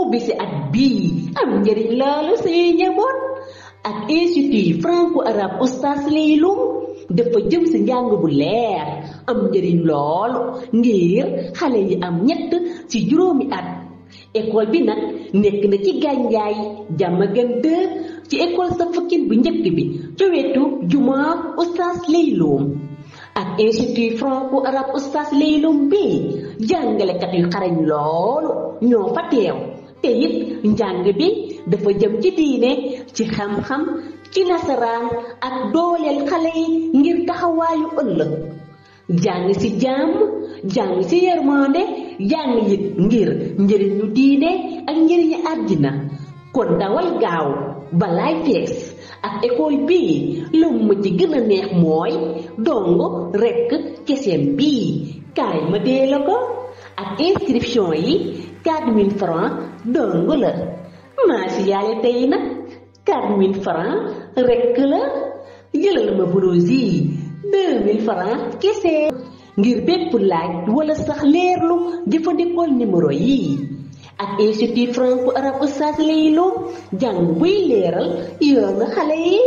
ubbi si at bii am njëriñ loolu suñuy njaboot ak institut franco-arabe Oustaz Leylum dafa jëm si njàng bu leer am njëriñ lool ngir xale yi am 3 ci juróomi at école bi nag nekk na ci Gandiaye Diamaguène 2 ci école sa fukkin bu njëkk bi ci wetu jumaa Oustaz Leylum ak institut franco-arabe Oustaz Leylum bi jàngalekat yu xarañ loolu ñoo fa teew te it njàng bi dafa jëm ci diine ci xam-xam ci nasaraan ak dooleel xale yi ngir taxawaayu ëllëg jàng ci jàmm jàng ci yërmande jàng it ngir njëriñu diine ak njëriñu àddina kon dawal gaaw balaay fees ak école bii lu mu ci gën a neex mooy dong rekk keseem bii kaay ma dee la ko ak inscription yi 4000 francs dong la maa si yàlla tey nag 4000 francs rekk la jëlal ma blouse yi 2000 francs kese ngir bépp laaj wala sax leerlu jëfandikoo numéro yi ak institut franco-arabe Oustaz Leylum jàng buy leeral yoonu xale yi